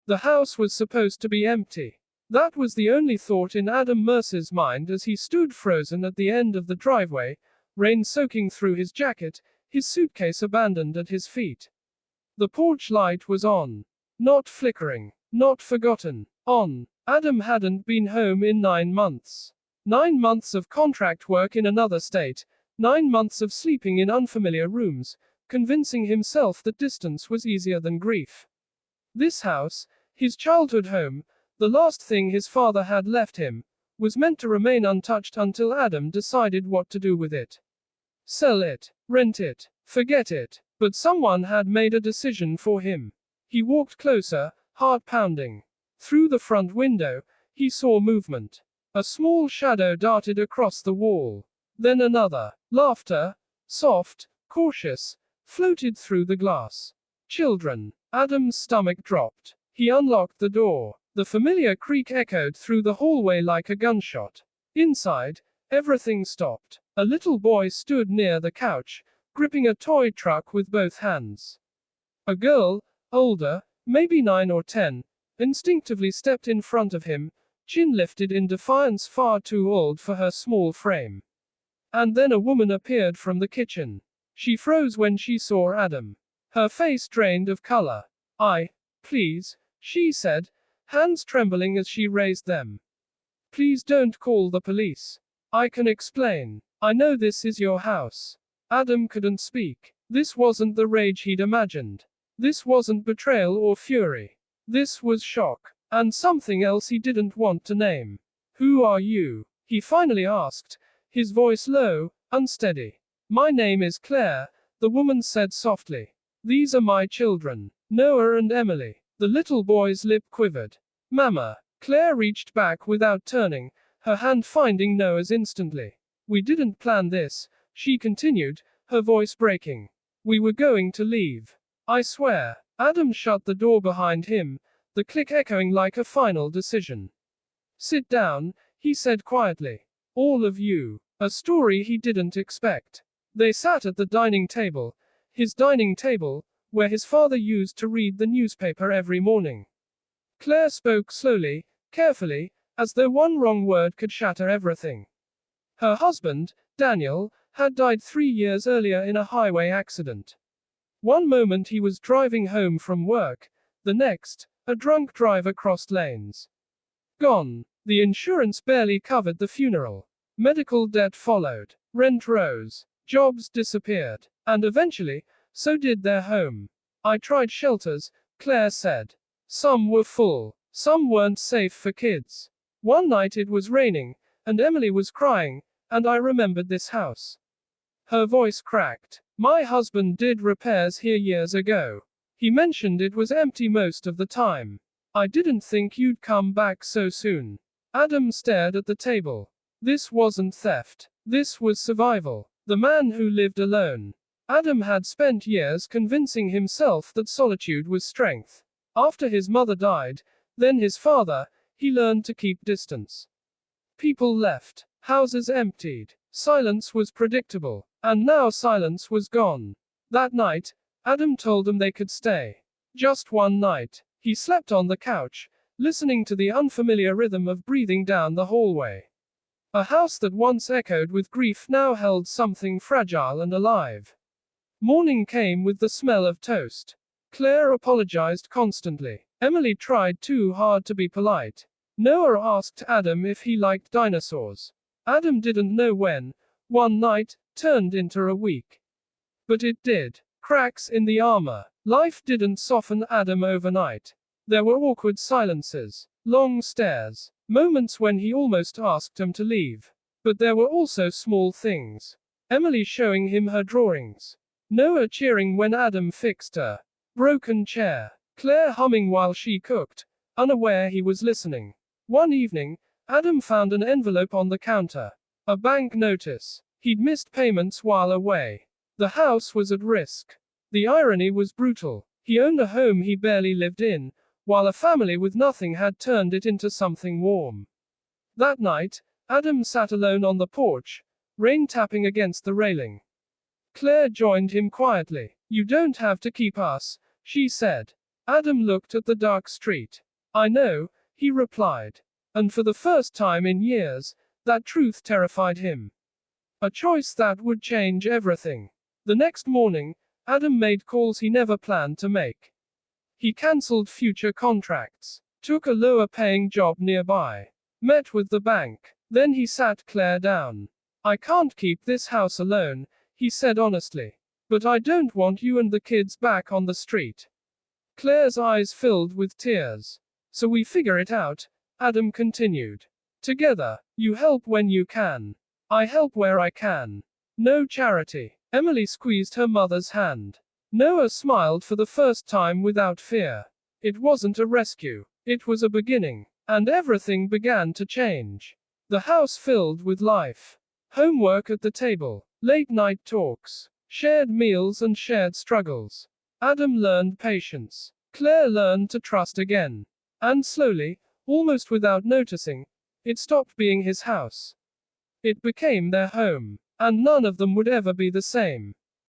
The house was supposed to be empty. That was the only thought in Adam Mercer's mind as he stood frozen at the end of the driveway, rain soaking through his jacket, his suitcase abandoned at his feet. The porch light was on. Not flickering. Not forgotten. On. Adam hadn't been home in 9 months. 9 months of contract work in another state, 9 months of sleeping in unfamiliar rooms, convincing himself that distance was easier than grief. This house, his childhood home, the last thing his father had left him, was meant to remain untouched until Adam decided what to do with it. Sell it, rent it, forget it. But someone had made a decision for him. He walked closer, heart pounding. Through the front window, he saw movement. A small shadow darted across the wall. Then another. Laughter, soft, cautious, floated through the glass. Children. Adam's stomach dropped. He unlocked the door. The familiar creak echoed through the hallway like a gunshot. Inside, everything stopped. A little boy stood near the couch, gripping a toy truck with both hands. A girl, older, maybe 9 or 10, instinctively stepped in front of him, chin lifted in defiance, far too old for her small frame. And then a woman appeared from the kitchen. She froze when she saw Adam. Her face drained of color. Please, she said, hands trembling as she raised them. Please don't call the police. I can explain. I know this is your house. Adam couldn't speak. This wasn't the rage he'd imagined. This wasn't betrayal or fury. This was shock. And something else he didn't want to name. Who are you? He finally asked, his voice low, unsteady. My name is Claire, the woman said softly. These are my children, Noah and Emily. The little boy's lip quivered. Mama. Claire reached back without turning, her hand finding Noah's instantly. We didn't plan this, she continued, her voice breaking. We were going to leave. I swear. Adam shut the door behind him, the click echoing like a final decision. Sit down, he said quietly. All of you. A story he didn't expect. They sat at the dining table, his dining table, where his father used to read the newspaper every morning. Claire spoke slowly, carefully, as though one wrong word could shatter everything. Her husband, Daniel, had died 3 years earlier in a highway accident. One moment he was driving home from work, the next, a drunk driver crossed lanes. Gone. The insurance barely covered the funeral. Medical debt followed. Rent rose. Jobs disappeared. And eventually, so did their home. I tried shelters, Claire said. Some were full. Some weren't safe for kids. One night it was raining, and Emily was crying, and I remembered this house. Her voice cracked. My husband did repairs here years ago. He mentioned it was empty most of the time. I didn't think you'd come back so soon. Adam stared at the table. This wasn't theft. This was survival. The man who lived alone. Adam had spent years convincing himself that solitude was strength. After his mother died, then his father, he learned to keep distance. People left. Houses emptied. Silence was predictable. And now silence was gone. That night, Adam told them they could stay. Just one night. He slept on the couch, listening to the unfamiliar rhythm of breathing down the hallway. A house that once echoed with grief now held something fragile and alive. Morning came with the smell of toast. Claire apologized constantly. Emily tried too hard to be polite. Noah asked Adam if he liked dinosaurs. Adam didn't know when, one night, turned into a week. But it did. Cracks in the armor. Life didn't soften Adam overnight. There were awkward silences, long stares, moments when he almost asked him to leave. But there were also small things. Emily showing him her drawings. Noah cheering when Adam fixed her broken chair. Claire humming while she cooked, unaware he was listening. One evening, Adam found an envelope on the counter. A bank notice. He'd missed payments while away. The house was at risk. The irony was brutal. He owned a home he barely lived in, while a family with nothing had turned it into something warm. That night, Adam sat alone on the porch, rain tapping against the railing. Claire joined him quietly. You don't have to keep us, she said. Adam looked at the dark street. I know, he replied. And for the first time in years, that truth terrified him. A choice that would change everything. The next morning, Adam made calls he never planned to make. He cancelled future contracts, took a lower paying job nearby, met with the bank. Then he sat Claire down. I can't keep this house alone, he said honestly. But I don't want you and the kids back on the street. Claire's eyes filled with tears. So we figure it out, Adam continued. Together, you help when you can. I help where I can. No charity. Emily squeezed her mother's hand. Noah smiled for the first time without fear. It wasn't a rescue. It was a beginning. And everything began to change. The house filled with life. Homework at the table. Late night talks. Shared meals and shared struggles. Adam learned patience. Claire learned to trust again. And slowly, almost without noticing, it stopped being his house. It became their home. And none of them would ever be the same.